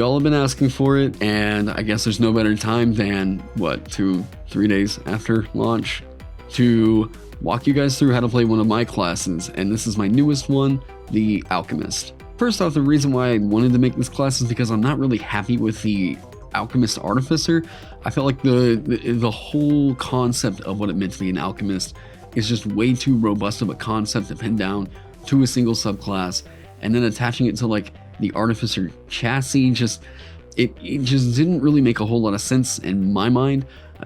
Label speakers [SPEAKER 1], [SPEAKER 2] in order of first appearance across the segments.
[SPEAKER 1] y'all have been asking for it, and I guess there's no better time than, 2-3 days after launch to walk you guys through how to play one of my classes, and this is my newest one, the Alchemist. First off, the reason why I wanted to make this class is because I'm not really happy with the Alchemist Artificer. I felt like the whole concept of what it meant to be an alchemist is just way too robust of a concept to pin down to a single subclass, and then attaching it to like the Artificer chassis, it just didn't really make a whole lot of sense in my mind.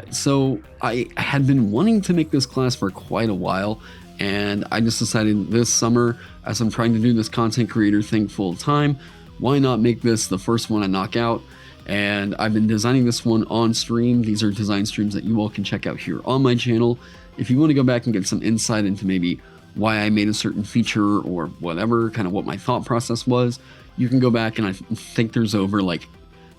[SPEAKER 1] So I had been wanting to make this class for quite a while, and I just decided this summer, as I'm trying to do this content creator thing full time, why not make this the first one I knock out? And I've been designing this one on stream. These are design streams that you all can check out here on my channel. If you want to go back and get some insight into maybe why I made a certain feature or whatever, kind of what my thought process was, you can go back, and I think there's over like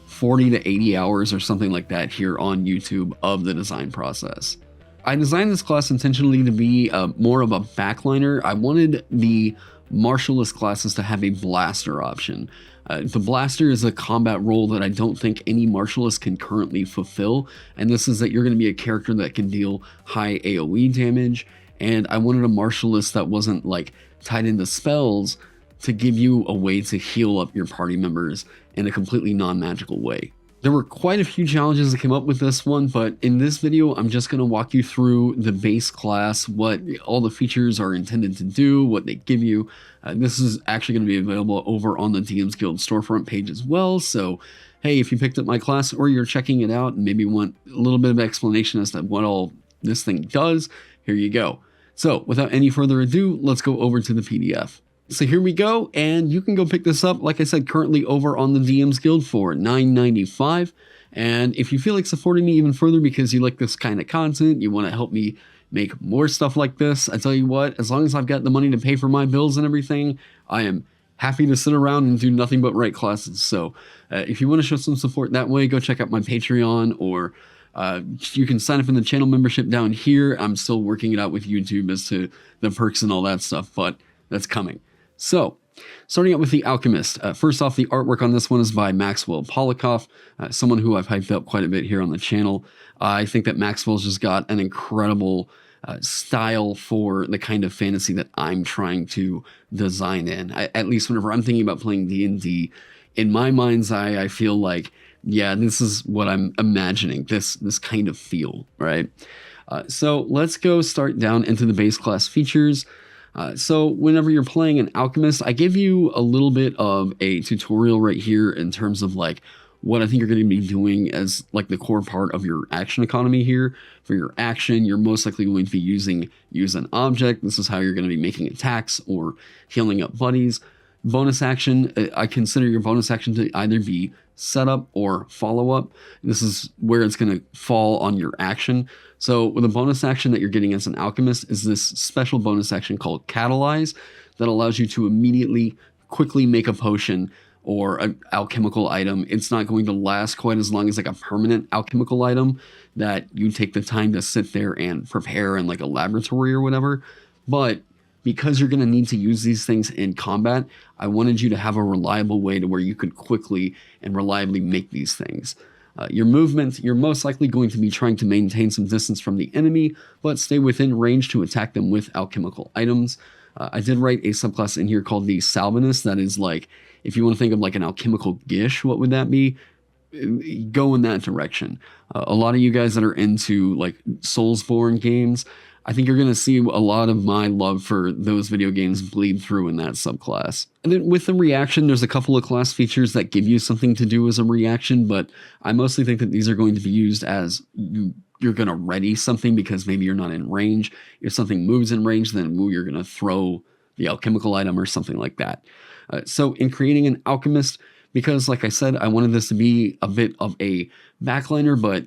[SPEAKER 1] 40 to 80 hours or something like that here on YouTube of the design process. I designed this class intentionally to be more of a backliner. I wanted the martialist classes to have a blaster option. The blaster is a combat role that I don't think any martialist can currently fulfill, and this is that you're going to be a character that can deal high AoE damage, and I wanted a martialist that wasn't like tied into spells to give you a way to heal up your party members in a completely non-magical way. There were quite a few challenges that came up with this one, but in this video, I'm just going to walk you through the base class, what all the features are intended to do, what they give you. This is actually going to be available over on the DMs Guild storefront page as well. So, hey, if you picked up my class or you're checking it out and maybe want a little bit of explanation as to what all this thing does, here you go. So, without any further ado, let's go over to the PDF. So here we go, and you can go pick this up, like I said, currently over on the DMs Guild for $9.95. And if you feel like supporting me even further because you like this kind of content, you want to help me make more stuff like this, I tell you what, as long as I've got the money to pay for my bills and everything, I am happy to sit around and do nothing but write classes. So if you want to show some support that way, go check out my Patreon, or you can sign up in the channel membership down here. I'm still working it out with YouTube as to the perks and all that stuff, but that's coming. So, starting out with the Alchemist. First off, the artwork on this one is by Maxwell Polikoff, someone who I've hyped up quite a bit here on the channel. I think that Maxwell's just got an incredible style for the kind of fantasy that I'm trying to design in. At least whenever I'm thinking about playing D&D, in my mind's eye, I feel like, yeah, this is what I'm imagining, this kind of feel, right? So let's go start down into the base class features. So whenever you're playing an alchemist, I give you a little bit of a tutorial right here in terms of like what I think you're going to be doing as like the core part of your action economy here. For your action, you're most likely going to be use an object. This is how you're going to be making attacks or healing up buddies. Bonus action, I consider your bonus action to either be setup or follow-up. This is where it's going to fall on your action. So with a bonus action that you're getting as an alchemist is this special bonus action called Catalyze that allows you to immediately, quickly make a potion or an alchemical item. It's not going to last quite as long as like a permanent alchemical item that you take the time to sit there and prepare in like a laboratory or whatever. But because you're going to need to use these things in combat, I wanted you to have a reliable way to where you could quickly and reliably make these things. Your movement, you're most likely going to be trying to maintain some distance from the enemy, but stay within range to attack them with alchemical items. I did write a subclass in here called the Salvinist. That is like, if you want to think of like an alchemical gish, what would that be? Go in that direction. A lot of you guys that are into like Soulsborne games, I think you're going to see a lot of my love for those video games bleed through in that subclass. And then with the reaction, there's a couple of class features that give you something to do as a reaction, but I mostly think that these are going to be used as you're going to ready something because maybe you're not in range. If something moves in range, then you're going to throw the alchemical item or something like that. So in creating an alchemist, because like I said, I wanted this to be a bit of a backliner, but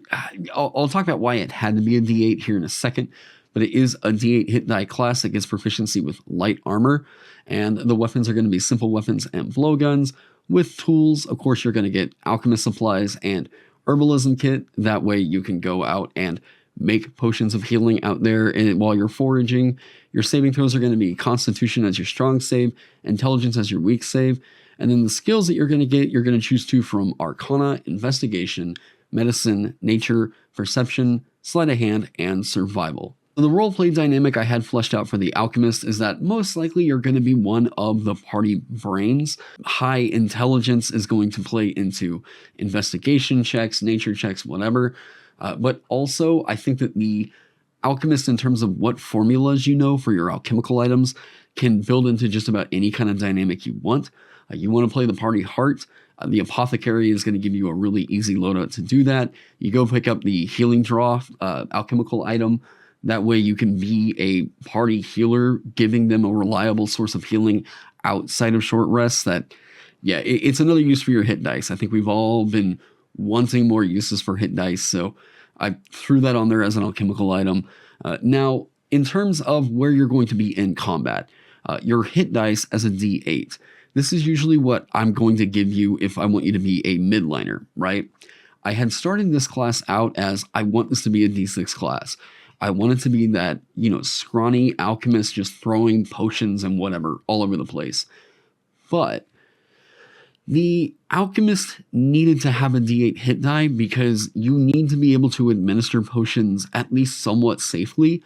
[SPEAKER 1] I'll talk about why it had to be a D8 here in a second. But it is a D8 hit die class that gets proficiency with light armor, and the weapons are going to be simple weapons and blowguns. With tools, of course, you're going to get alchemist supplies and herbalism kit. That way you can go out and make potions of healing out there while you're foraging. Your saving throws are going to be Constitution as your strong save, Intelligence as your weak save, And then the skills that you're going to get, you're going to choose 2 from Arcana, Investigation, Medicine, Nature, Perception, Sleight of Hand, and Survival. So the roleplay dynamic I had fleshed out for the Alchemist is that most likely you're going to be one of the party brains. High intelligence is going to play into investigation checks, nature checks, whatever. But also, I think that the Alchemist, in terms of what formulas you know for your alchemical items, can build into just about any kind of dynamic you want. You want to play the party heart. The Apothecary is going to give you a really easy loadout to do that. You go pick up the Healing Draw alchemical item. That way you can be a party healer, giving them a reliable source of healing outside of short rests. That, yeah, it's another use for your hit dice. I think we've all been wanting more uses for hit dice, so I threw that on there as an alchemical item. Now, in terms of where you're going to be in combat, your hit dice as a D8. This is usually what I'm going to give you if I want you to be a midliner, right? I had started this class out as I want this to be a D6 class. I want it to be that, scrawny alchemist just throwing potions and whatever all over the place. But the alchemist needed to have a D8 hit die because you need to be able to administer potions at least somewhat safely.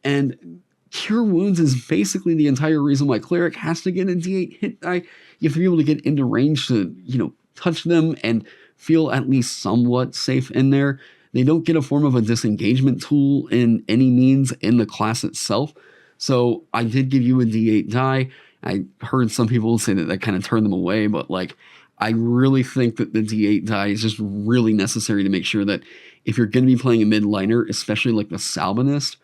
[SPEAKER 1] And Cure Wounds is basically the entire reason why Cleric has to get a D8 hit die. You have to be able to get into range to, touch them and feel at least somewhat safe in there. They don't get a form of a disengagement tool in any means in the class itself. So I did give you a D8 die. I heard some people say that kind of turned them away, but I really think that the D8 die is just really necessary to make sure that if you're going to be playing a midliner, especially like the Salvinist,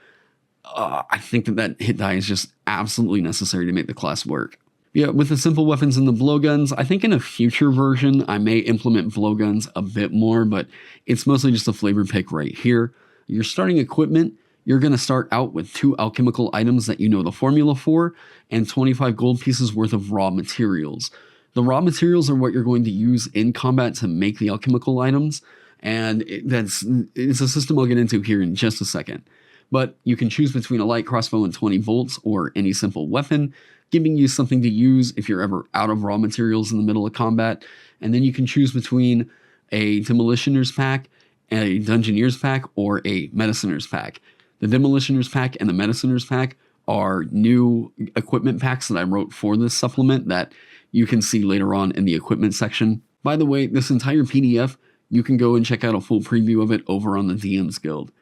[SPEAKER 1] I think that hit die is just absolutely necessary to make the class work. Yeah, with the simple weapons and the blowguns, I think in a future version, I may implement blowguns a bit more, but it's mostly just a flavor pick right here. Your starting equipment, you're going to start out with 2 alchemical items that you know the formula for, and 25 gold pieces worth of raw materials. The raw materials are what you're going to use in combat to make the alchemical items, and it's a system I'll get into here in just a second. But you can choose between a light crossbow and 20 bolts or any simple weapon, giving you something to use if you're ever out of raw materials in the middle of combat. And then you can choose between a Demolitioner's pack, a Dungeoneer's pack, or a Mediciner's pack. The Demolitioner's pack and the Mediciner's pack are new equipment packs that I wrote for this supplement that you can see later on in the equipment section. By the way, this entire PDF, you can go and check out a full preview of it over on the DM's Guild.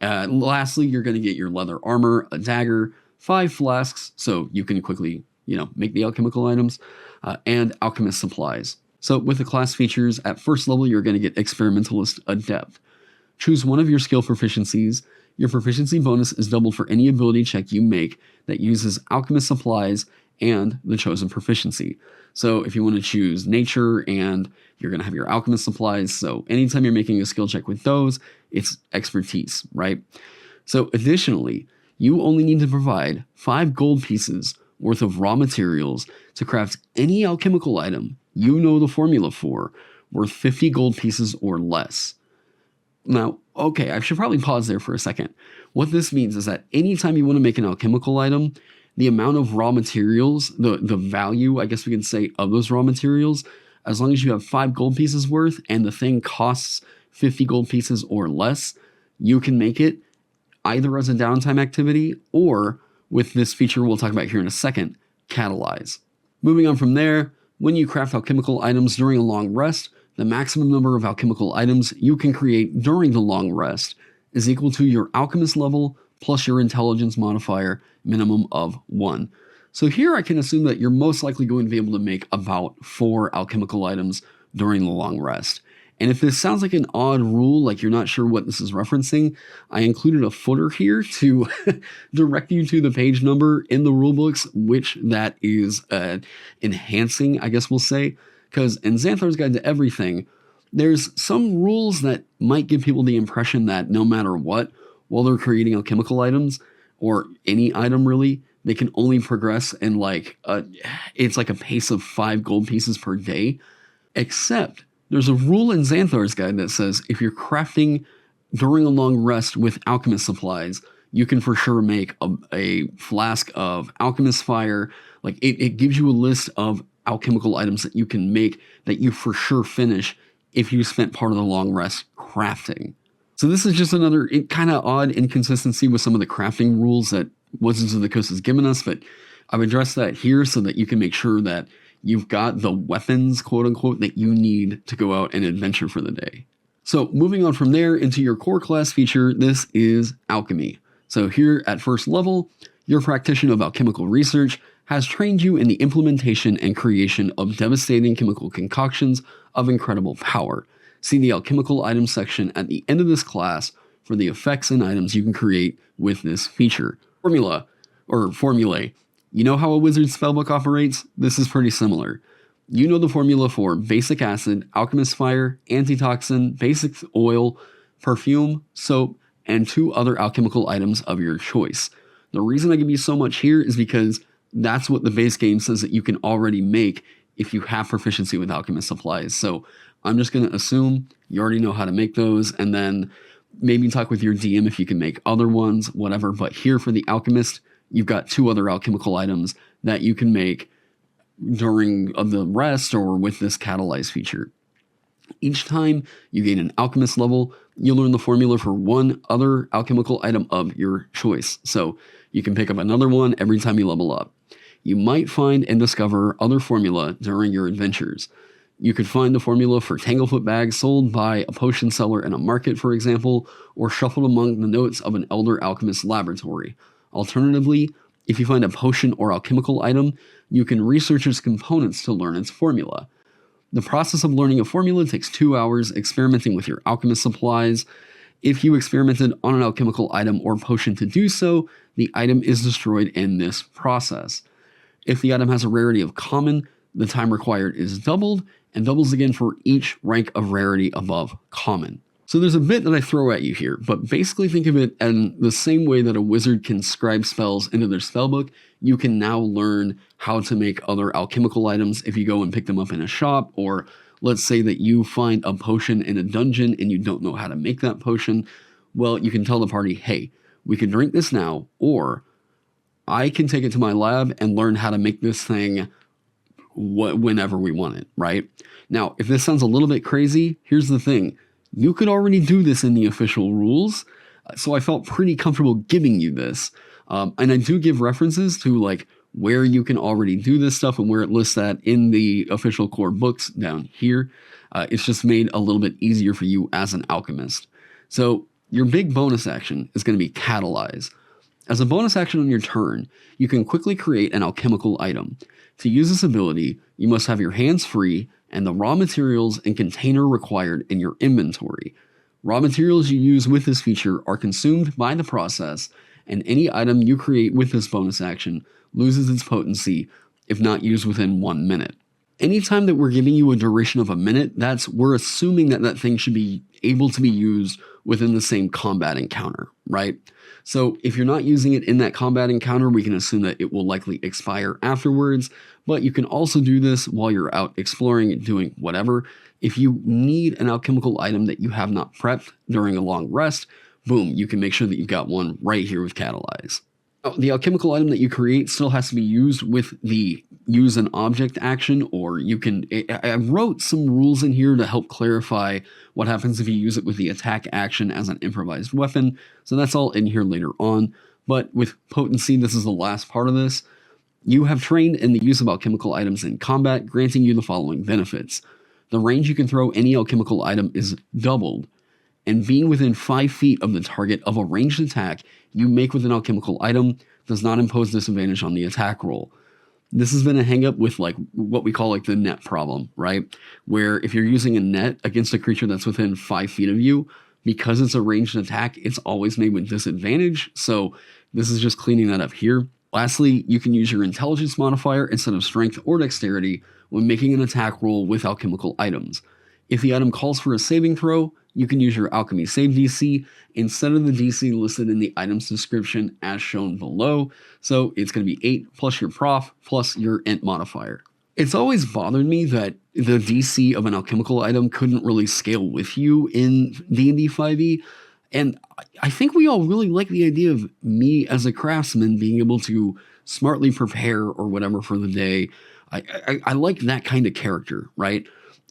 [SPEAKER 1] Lastly, you're going to get your leather armor, a dagger, 5 flasks, so you can quickly, make the alchemical items, and alchemist supplies. So with the class features, at first level, you're going to get Experimentalist Adept. Choose one of your skill proficiencies. Your proficiency bonus is doubled for any ability check you make that uses alchemist supplies and the chosen proficiency. So if you want to choose nature and you're going to have your alchemist supplies, so anytime you're making a skill check with those, it's expertise, right? So additionally, you only need to provide 5 gold pieces worth of raw materials to craft any alchemical item you know the formula for, worth 50 gold pieces or less. Now, okay, I should probably pause there for a second. What this means is that anytime you want to make an alchemical item, the amount of raw materials, the value, I guess we can say, of those raw materials, as long as you have 5 gold pieces worth and the thing costs 50 gold pieces or less, you can make it either as a downtime activity or, with this feature we'll talk about here in a second, catalyze. Moving on from there, when you craft alchemical items during a long rest, the maximum number of alchemical items you can create during the long rest is equal to your alchemist level plus your intelligence modifier, minimum of 1. So here I can assume that you're most likely going to be able to make about 4 alchemical items during the long rest. And if this sounds like an odd rule, like you're not sure what this is referencing, I included a footer here to direct you to the page number in the rulebooks, which that is enhancing, I guess we'll say. Because in Xanthar's Guide to Everything, there's some rules that might give people the impression that no matter what, while they're creating alchemical items, or any item really, they can only progress in it's like a pace of 5 gold pieces per day. Except there's a rule in Xanthar's Guide that says if you're crafting during a long rest with alchemist supplies, you can for sure make a flask of alchemist fire. It gives you a list of alchemical items that you can make that you for sure finish if you spent part of the long rest crafting. So this is just another kind of odd inconsistency with some of the crafting rules that Wizards of the Coast has given us, but I've addressed that here so that you can make sure that you've got the weapons, quote unquote, that you need to go out and adventure for the day. So moving on from there into your core class feature, this is Alchemy. So here at first level, your practitioner of alchemical research has trained you in the implementation and creation of devastating chemical concoctions of incredible power. See the alchemical items section at the end of this class for the effects and items you can create with this feature. Formulae. You know how a wizard's spellbook operates? This is pretty similar. You know the formula for basic acid, alchemist fire, antitoxin, basic oil, perfume, soap, and 2 other alchemical items of your choice. The reason I give you so much here is because that's what the base game says that you can already make if you have proficiency with alchemist supplies. So I'm just going to assume you already know how to make those, and then maybe talk with your DM if you can make other ones, whatever. But here for the alchemist, you've got 2 other alchemical items that you can make during the rest or with this catalyze feature. Each time you gain an alchemist level, you'll learn the formula for 1 other alchemical item of your choice. So you can pick up another one every time you level up. You might find and discover other formula during your adventures. You could find the formula for Tanglefoot bags sold by a potion seller in a market, for example, or shuffled among the notes of an elder alchemist laboratory. Alternatively, if you find a potion or alchemical item, you can research its components to learn its formula. The process of learning a formula takes 2 hours experimenting with your alchemist supplies. If you experimented on an alchemical item or potion to do so, the item is destroyed in this process. If the item has a rarity of common, the time required is doubled, and doubles again for each rank of rarity above common. So there's a bit that I throw at you here, but basically think of it in the same way that a wizard can scribe spells into their spellbook. You can now learn how to make other alchemical items if you go and pick them up in a shop, or let's say that you find a potion in a dungeon and you don't know how to make that potion. Well, you can tell the party, hey, we can drink this now, or I can take it to my lab and learn how to make this thing whenever we want it, right? Now, if this sounds a little bit crazy, here's the thing. You could already do this in the official rules, so I felt pretty comfortable giving you this. And I do give references to like where you can already do this stuff and where it lists that in the official core books down here. It's just made a little bit easier for you as an alchemist. So your big bonus action is going to be Catalyze. As a bonus action on your turn, you can quickly create an alchemical item. To use this ability, you must have your hands free and the raw materials and container required in your inventory. Raw materials you use with this feature are consumed by the process, and any item you create with this bonus action loses its potency if not used within 1 minute. Anytime that we're giving you a duration of a minute, we're assuming that that thing should be able to be used within the same combat encounter, right? So if you're not using it in that combat encounter, we can assume that it will likely expire afterwards, but you can also do this while you're out exploring and doing whatever. If you need an alchemical item that you have not prepped during a long rest, boom, you can make sure that you've got one right here with Catalyze. The alchemical item that you create still has to be used with the use an object action, or you can, I wrote some rules in here to help clarify what happens if you use it with the attack action as an improvised weapon. So that's all in here later on. But with potency, this is the last part of this. You have trained in the use of alchemical items in combat, granting you the following benefits. The range you can throw any alchemical item is doubled, and being within 5 feet of the target of a ranged attack you make with an alchemical item does not impose disadvantage on the attack roll. This has been a hang up with like what we call like the net problem, right? Where if you're using a net against a creature that's within 5 feet of you, because it's a ranged attack, it's always made with disadvantage. So this is just cleaning that up here. Lastly, you can use your intelligence modifier instead of strength or dexterity when making an attack roll with alchemical items. If the item calls for a saving throw, you can use your alchemy save DC instead of the DC listed in the item's description as shown below. So it's going to be 8 plus your prof plus your int modifier. It's always bothered me that the DC of an alchemical item couldn't really scale with you in D&D 5e. And I think we all really like the idea of me as a craftsman being able to smartly prepare or whatever for the day. I like that kind of character, right?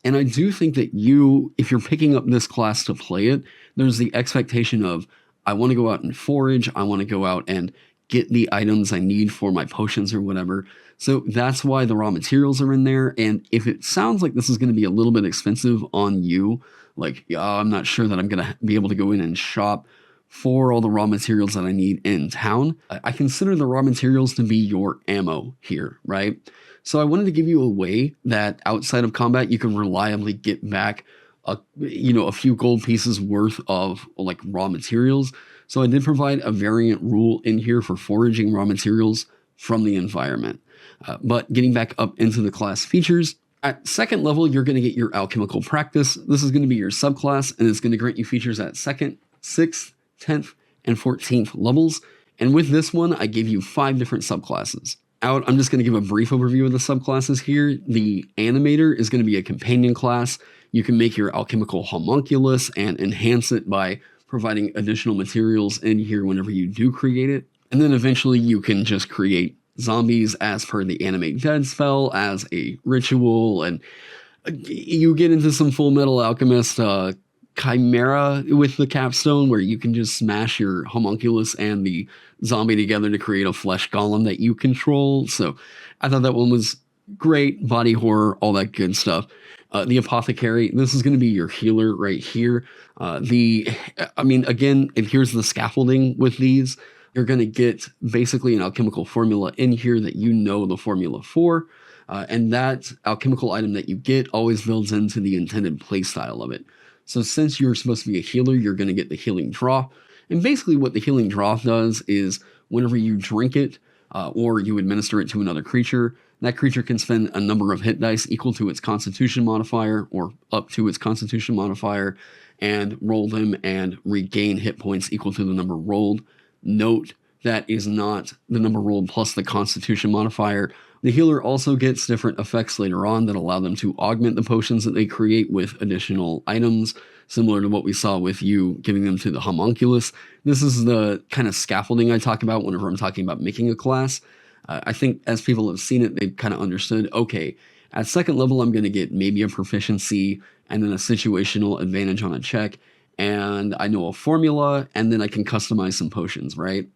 [SPEAKER 1] And I do think that you, if you're picking up this class to play it, there's the expectation of, I want to go out and forage, I want to go out and get the items I need for my potions or whatever. So that's why the raw materials are in there. And if it sounds like this is going to be a little bit expensive on you, like, I'm not sure that I'm going to be able to go in and shop for all the raw materials that I need in town, I consider the raw materials to be your ammo here, right? So I wanted to give you a way that outside of combat, you can reliably get back a few gold pieces worth of like raw materials. So I did provide a variant rule in here for foraging raw materials from the environment. But getting back up into the class features, at second level, you're going to get your Alchemical Practice. This is going to be your subclass, and it's going to grant you features at 2nd, 6th, 10th, and 14th levels. And with this one, I gave you 5 different subclasses. I'm just going to give a brief overview of the subclasses here. The Animator is going to be a companion class. You can make your alchemical homunculus and enhance it by providing additional materials in here whenever you do create it. And then eventually you can just create zombies as per the Animate Dead spell as a ritual. And you get into some Full Metal Alchemist chimera with the capstone where you can just smash your homunculus and the zombie together to create a flesh golem that you control. So I thought that one was great. Body horror, all that good stuff. The Apothecary, this is going to be your healer right here. Again, and here's the scaffolding with these. You're going to get basically an alchemical formula in here that you know the formula for. And that alchemical item that you get always builds into the intended playstyle of it. So since you're supposed to be a healer, you're going to get the healing draught. And basically what the healing draught does is whenever you drink it or you administer it to another creature, that creature can spend a number of hit dice equal to its constitution modifier or up to its constitution modifier and roll them and regain hit points equal to the number rolled. Note that is not the number rolled plus the constitution modifier. The healer also gets different effects later on that allow them to augment the potions that they create with additional items, similar to what we saw with you giving them to the homunculus. This is the kind of scaffolding I talk about whenever I'm talking about making a class. I think as people have seen it, they've kind of understood, okay, at second level, I'm going to get maybe a proficiency and then a situational advantage on a check, and I know a formula, and then I can customize some potions, right?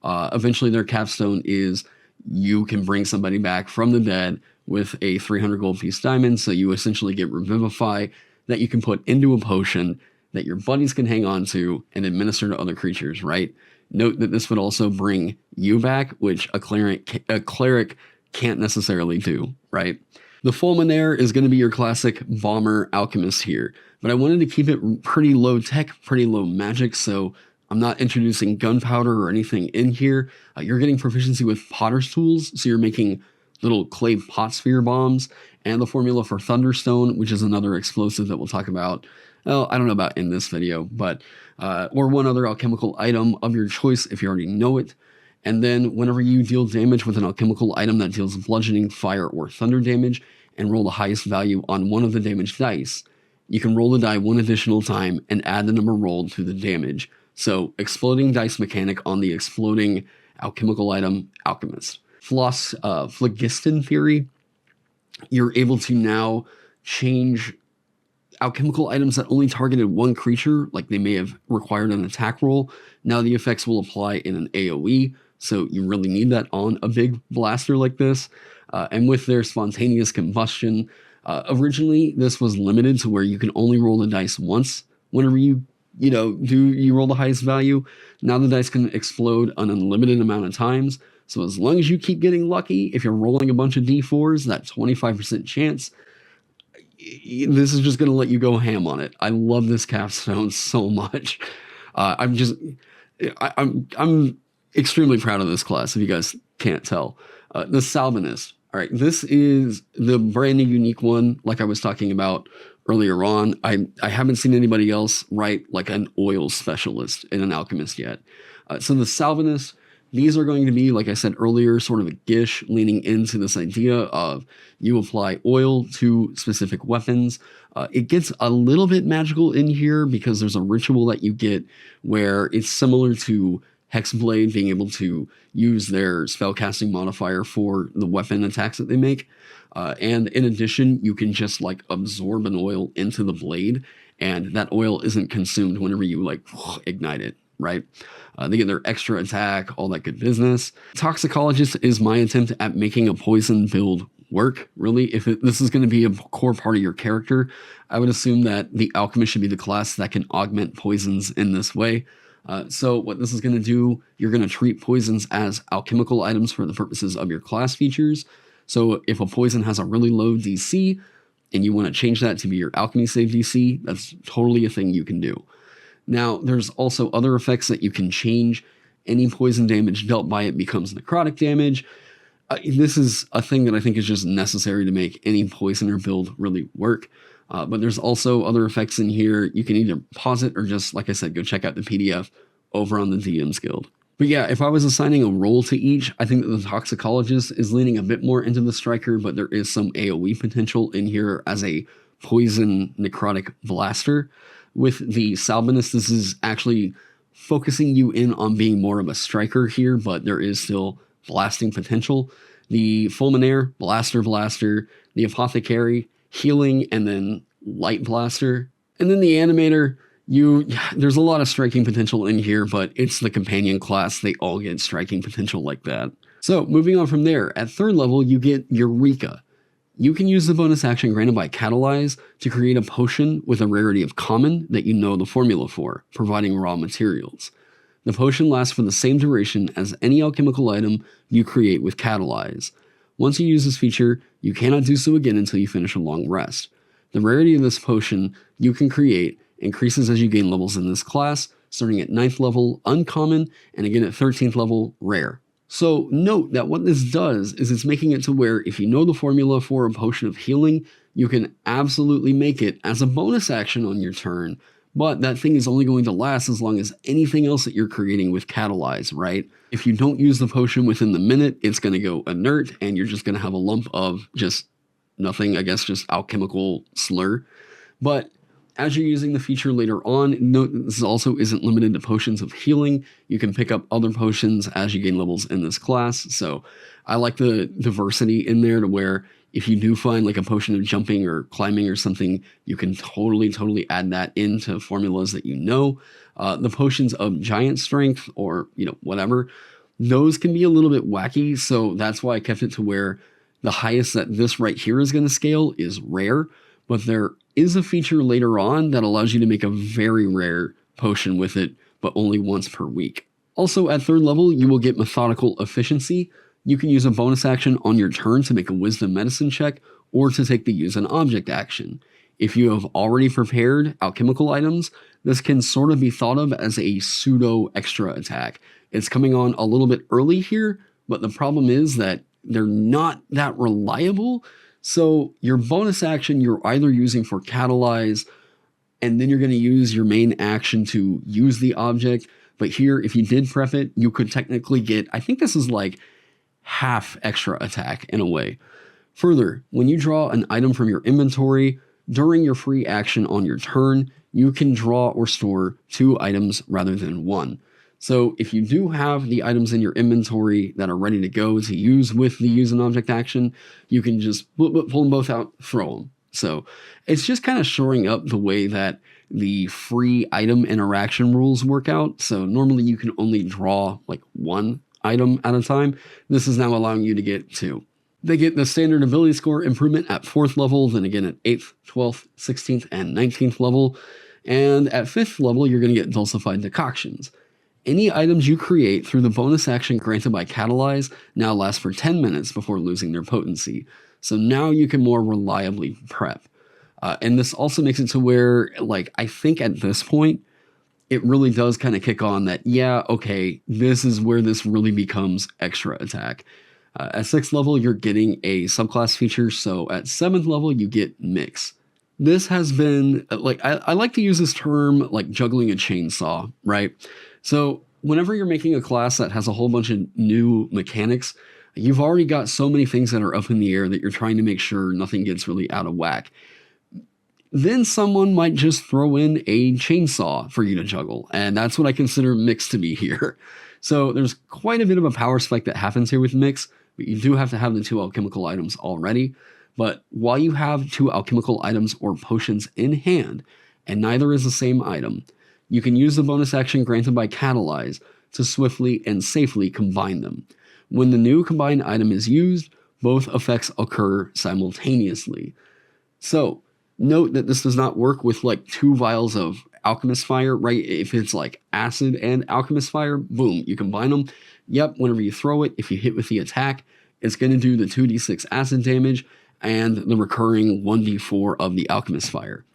[SPEAKER 1] Eventually, their capstone is you can bring somebody back from the dead with a 300 gold piece diamond, so you essentially get Revivify that you can put into a potion that your buddies can hang on to and administer to other creatures, right? Note that this would also bring you back, which a cleric can't necessarily do, right? The Fulminaire is going to be your classic bomber alchemist here, but I wanted to keep it pretty low tech, pretty low magic, so I'm not introducing gunpowder or anything in here. You're getting proficiency with potter's tools, so you're making little clay pot sphere bombs, and the formula for Thunderstone, which is another explosive that we'll talk about. Well, I don't know about in this video, but or one other alchemical item of your choice if you already know it. And then whenever you deal damage with an alchemical item that deals bludgeoning, fire, or thunder damage, and roll the highest value on one of the damage dice, you can roll the die one additional time and add the number rolled to the damage. So exploding dice mechanic on the exploding alchemical item Alchemist. Phlogiston theory, you're able to now change alchemical items that only targeted one creature, like they may have required an attack roll. Now the effects will apply in an AoE, so you really need that on a big blaster like this. And with their spontaneous combustion, originally this was limited to where you can only roll the dice once whenever you roll the highest value. Now the dice can explode an unlimited amount of times. So as long as you keep getting lucky, if you're rolling a bunch of D4s, that 25% chance, this is just going to let you go ham on it. I love this capstone so much. I'm extremely proud of this class, if you guys can't tell. The Salvinist. All right, this is the brand new unique one, like I was talking about earlier on. I haven't seen anybody else write like an oil specialist in an alchemist yet. So the Salvinist, these are going to be, like I said earlier, sort of a gish leaning into this idea of you apply oil to specific weapons. It gets a little bit magical in here because there's a ritual that you get where it's similar to Hexblade being able to use their spellcasting modifier for the weapon attacks that they make. And in addition, you can just like absorb an oil into the blade, and that oil isn't consumed whenever you like ignite it, right? They get their extra attack, all that good business. Toxicologist is my attempt at making a poison build work, really. If this is going to be a core part of your character, I would assume that the Alchemist should be the class that can augment poisons in this way. So what this is going to do, you're going to treat poisons as alchemical items for the purposes of your class features. So if a poison has a really low DC and you want to change that to be your alchemy save DC, that's totally a thing you can do. Now, there's also other effects that you can change. Any poison damage dealt by it becomes necrotic damage. This is a thing that I think is just necessary to make any poisoner build really work. But there's also other effects in here. You can either pause it or just, like I said, go check out the PDF over on the DM's Guild. But yeah, if I was assigning a role to each, I think that the Toxicologist is leaning a bit more into the Striker, but there is some AoE potential in here as a poison necrotic blaster. With the Salvinist, this is actually focusing you in on being more of a Striker here, but there is still blasting potential. The Fulminaire, Blaster, the Apothecary, Healing, and then Light Blaster. And then the Animator, there's a lot of striking potential in here, but it's the companion class. They all get striking potential like that. So moving on from there, at 3rd level, you get Eureka. You can use the bonus action granted by Catalyze to create a potion with a rarity of common that you know the formula for, providing raw materials. The potion lasts for the same duration as any alchemical item you create with Catalyze. Once you use this feature, you cannot do so again until you finish a long rest. The rarity of this potion you can create increases as you gain levels in this class, starting at 9th level, uncommon, and again at 13th level, rare. So note that what this does is it's making it to where if you know the formula for a potion of healing, you can absolutely make it as a bonus action on your turn, but that thing is only going to last as long as anything else that you're creating with Catalyze, right? If you don't use the potion within the minute, it's going to go inert, and you're just going to have a lump of just nothing, I guess, just alchemical slur. But as you're using the feature later on, note that this also isn't limited to potions of healing. You can pick up other potions as you gain levels in this class. So I like the diversity in there to where if you do find like a potion of jumping or climbing or something, you can totally add that into formulas that you know. The potions of giant strength or, whatever, those can be a little bit wacky. So that's why I kept it to where the highest that this right here is going to scale is rare. But there is a feature later on that allows you to make a very rare potion with it, but only once per week. Also, at 3rd level, you will get Methodical Efficiency. You can use a bonus action on your turn to make a Wisdom Medicine check, or to take the Use an Object action. If you have already prepared alchemical items, this can sort of be thought of as a pseudo extra attack. It's coming on a little bit early here, but the problem is that they're not that reliable. So your bonus action you're either using for Catalyze, and then you're going to use your main action to use the object. But here, if you did prep it, you could technically get, I think this is like half extra attack in a way. Further, when you draw an item from your inventory, during your free action on your turn, you can draw or store 2 items rather than 1. So if you do have the items in your inventory that are ready to go to use with the Use an Object action, you can just pull them both out, throw them. So it's just kind of shoring up the way that the free item interaction rules work out. So normally you can only draw like 1 item at a time. This is now allowing you to get 2. They get the standard ability score improvement at 4th level, then again at 8th, 12th, 16th, and 19th level. And at 5th level, you're going to get Dulcified Decoctions. Any items you create through the bonus action granted by Catalyze now last for 10 minutes before losing their potency. So now you can more reliably prep. And this also makes it to where, like, I think at this point, it really does kind of kick on that, yeah, okay, this is where this really becomes extra attack. At 6th level, you're getting a subclass feature, so at 7th level, you get Mix. This has been, like, I like to use this term, like juggling a chainsaw, right? So whenever you're making a class that has a whole bunch of new mechanics, you've already got so many things that are up in the air that you're trying to make sure nothing gets really out of whack. then someone might just throw in a chainsaw for you to juggle, and that's what I consider mix to be here. So there's quite a bit of a power spike that happens here with mix, but you do have to have the 2 alchemical items already. But while you have 2 alchemical items or potions in hand, and neither is the same item, you can use the bonus action granted by Catalyze to swiftly and safely combine them. When the new combined item is used, both effects occur simultaneously. So, note that this does not work with like 2 vials of Alchemist Fire, right? If it's like Acid and Alchemist Fire, boom, you combine them. Yep, whenever you throw it, if you hit with the attack, it's going to do the 2d6 acid damage and the recurring 1d4 of the Alchemist Fire.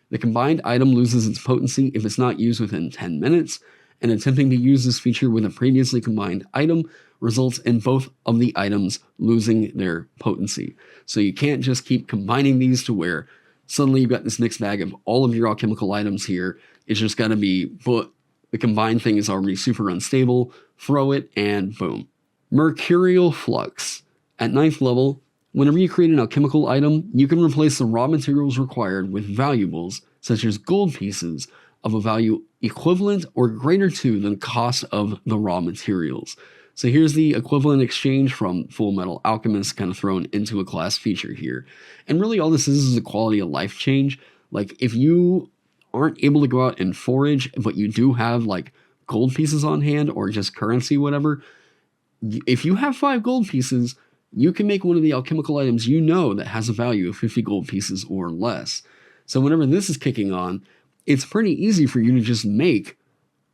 [SPEAKER 1] The combined item loses its potency if it's not used within 10 minutes, and attempting to use this feature with a previously combined item results in both of the items losing their potency. So you can't just keep combining these to where suddenly you've got this mixed bag of all of your alchemical items here. It's just got to be, but the combined thing is already super unstable, throw it, and boom. Mercurial Flux. At 9th level, whenever you create an alchemical item, you can replace the raw materials required with valuables, such as gold pieces, of a value equivalent or greater to the cost of the raw materials. So here's the equivalent exchange from Full Metal Alchemist kind of thrown into a class feature here. And really all this is a quality of life change. Like if you aren't able to go out and forage, but you do have like gold pieces on hand or just currency, whatever, if you have 5 gold pieces, you can make one of the alchemical items you know that has a value of 50 gold pieces or less. So whenever this is kicking on, it's pretty easy for you to just make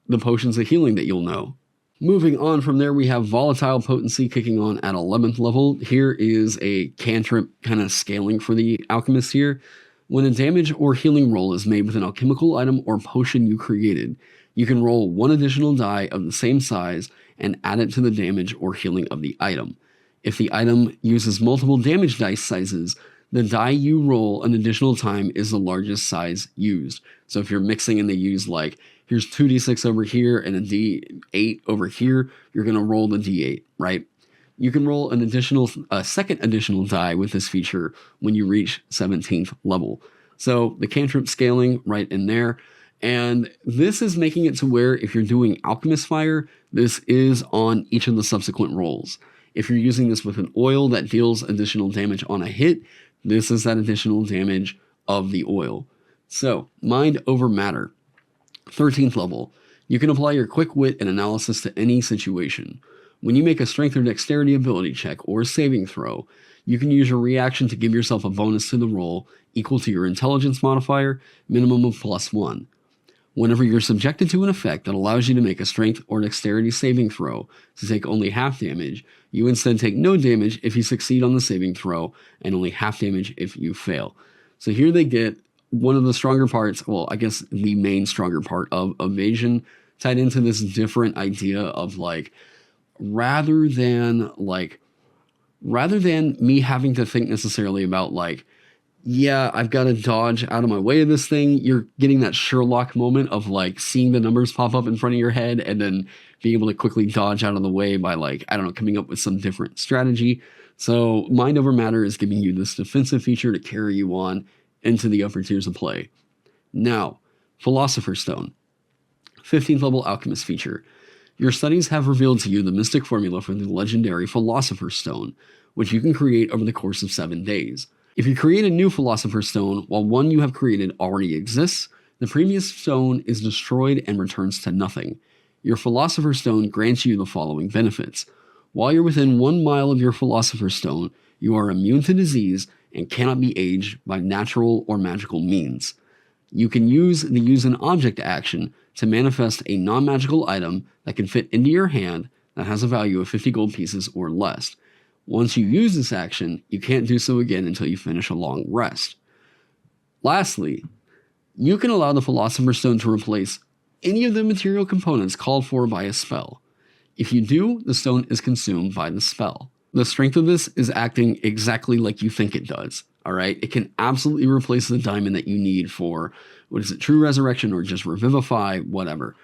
[SPEAKER 1] the potions of healing that you'll know. Moving on from there, we have Volatile Potency kicking on at 11th level. Here is a cantrip kind of scaling for the Alchemist here. When a damage or healing roll is made with an alchemical item or potion you created, you can roll 1 additional die of the same size and add it to the damage or healing of the item. If the item uses multiple damage dice sizes, the die you roll an additional time is the largest size used. So if you're mixing and they use like, here's 2d6 over here and a d8 over here, you're going to roll the d8, right? You can roll a second additional die with this feature when you reach 17th level. So the cantrip scaling right in there. And this is making it to where if you're doing Alchemist Fire, this is on each of the subsequent rolls. If you're using this with an oil that deals additional damage on a hit, this is that additional damage of the oil. So, Mind over Matter. 13th level. You can apply your quick wit and analysis to any situation. When you make a strength or dexterity ability check or saving throw, you can use your reaction to give yourself a bonus to the roll equal to your intelligence modifier, minimum of +1. Whenever you're subjected to an effect that allows you to make a strength or dexterity saving throw to take only half damage, you instead take no damage if you succeed on the saving throw and only half damage if you fail. So here they get one of the stronger parts, well, I guess the main stronger part of evasion tied into this different idea of like, rather than me having to think necessarily about like, yeah, I've got to dodge out of my way of this thing, you're getting that Sherlock moment of like seeing the numbers pop up in front of your head and then being able to quickly dodge out of the way by like, I don't know, coming up with some different strategy. So Mind over Matter is giving you this defensive feature to carry you on into the upper tiers of play. Now, Philosopher's Stone. 15th level Alchemist feature. Your studies have revealed to you the mystic formula for the legendary Philosopher's Stone, which you can create over the course of 7 days. If you create a new Philosopher's Stone while one you have created already exists, the previous stone is destroyed and returns to nothing. Your Philosopher's Stone grants you the following benefits. While you're within 1 mile of your Philosopher's Stone, you are immune to disease and cannot be aged by natural or magical means. You can use the Use an Object action to manifest a non-magical item that can fit into your hand that has a value of 50 gold pieces or less. Once you use this action, you can't do so again until you finish a long rest. Lastly, you can allow the Philosopher's Stone to replace any of the material components called for by a spell. If you do, the stone is consumed by the spell. The strength of this is acting exactly like you think it does, alright? It can absolutely replace the diamond that you need for, True Resurrection or just Revivify, whatever.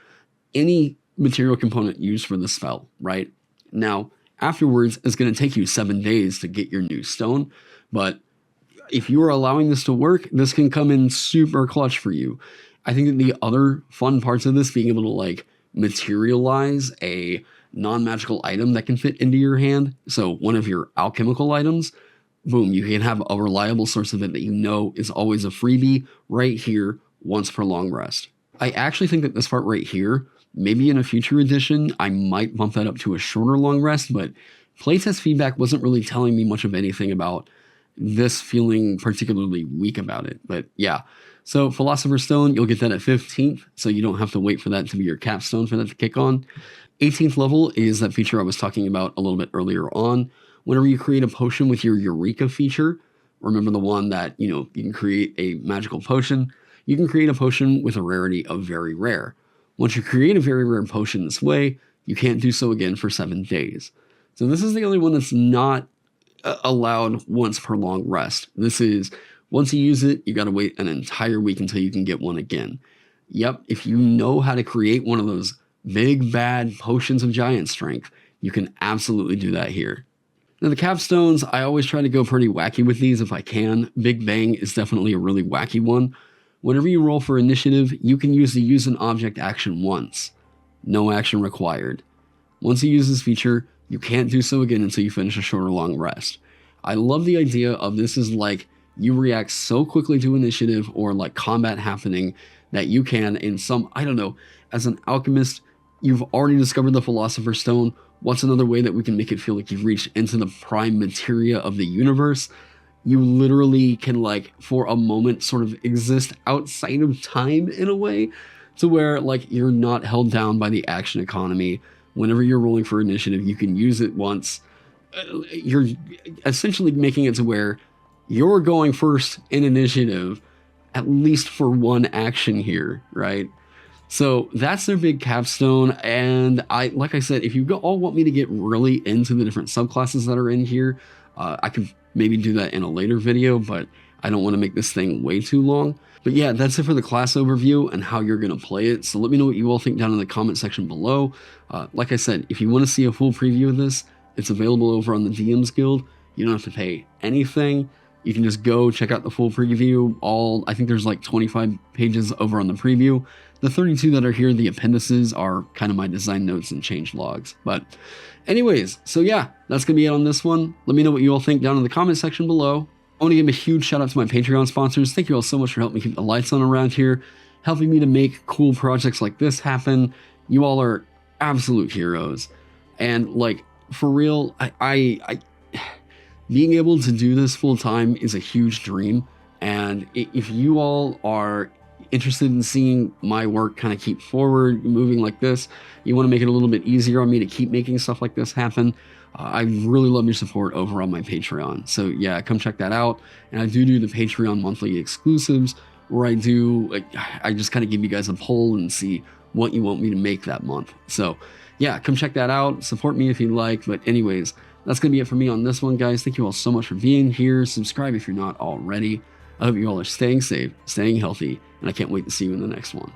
[SPEAKER 1] Any material component used for the spell, right? Now, afterwards, it's going to take you 7 days to get your new stone, but if you are allowing this to work, this can come in super clutch for you. I think that the other fun parts of this, being able to like materialize a non-magical item that can fit into your hand. So one of your alchemical items, boom, you can have a reliable source of it that you know is always a freebie right here once per long rest. I actually think that this part right here, maybe in a future edition, I might bump that up to a shorter long rest, but playtest feedback wasn't really telling me much of anything about this feeling particularly weak about it. But yeah, so Philosopher's Stone, you'll get that at 15th, so you don't have to wait for that to be your capstone for that to kick on. 18th level is that feature I was talking about a little bit earlier on. Whenever you create a potion with your Eureka feature, remember the one that, you can create a magical potion, you can create a potion with a rarity of very rare. Once you create a very rare potion this way, you can't do so again for 7 days. So this is the only one that's not allowed once per long rest. This is, once you use it, you got to wait an entire week until you can get one again. Yep, if you know how to create one of those big bad potions of giant strength, you can absolutely do that here. Now the capstones, I always try to go pretty wacky with these if I can. Big Bang is definitely a really wacky one. Whenever you roll for initiative, you can use the use an object action once. No action required. Once you use this feature, you can't do so again until you finish a short or long rest. I love the idea of this is like you react so quickly to initiative or like combat happening that you can in some, I don't know, as an alchemist, you've already discovered the Philosopher's Stone. What's another way that we can make it feel like you've reached into the prime materia of the universe? You literally can like for a moment sort of exist outside of time in a way to where like you're not held down by the action economy. Whenever you're rolling for initiative, you can use it once. You're essentially making it to where you're going first in initiative, at least for one action here, right? So that's their big capstone. And like I said, if you all want me to get really into the different subclasses that are in here, I could maybe do that in a later video, but I don't want to make this thing way too long. But yeah, that's it for the class overview and how you're going to play it. So let me know what you all think down in the comment section below. Like I said, if you want to see a full preview of this, it's available over on the DMs Guild. You don't have to pay anything. You can just go check out the full preview. I think there's like 25 pages over on the preview. The 32 that are here, the appendices, are kind of my design notes and change logs. But anyways, so yeah, that's going to be it on this one. Let me know what you all think down in the comment section below. I want to give a huge shout out to my Patreon sponsors. Thank you all so much for helping me keep the lights on around here, helping me to make cool projects like this happen. You all are absolute heroes. And like, for real, I being able to do this full time is a huge dream. And if you all are interested in seeing my work kind of keep forward, moving like this, you want to make it a little bit easier on me to keep making stuff like this happen, I really love your support over on my Patreon. So yeah, come check that out. And I do the Patreon monthly exclusives where I just kind of give you guys a poll and see what you want me to make that month. So yeah, come check that out. Support me if you like. But anyways, that's going to be it for me on this one, guys. Thank you all so much for being here. Subscribe if you're not already. I hope you all are staying safe, staying healthy, and I can't wait to see you in the next one.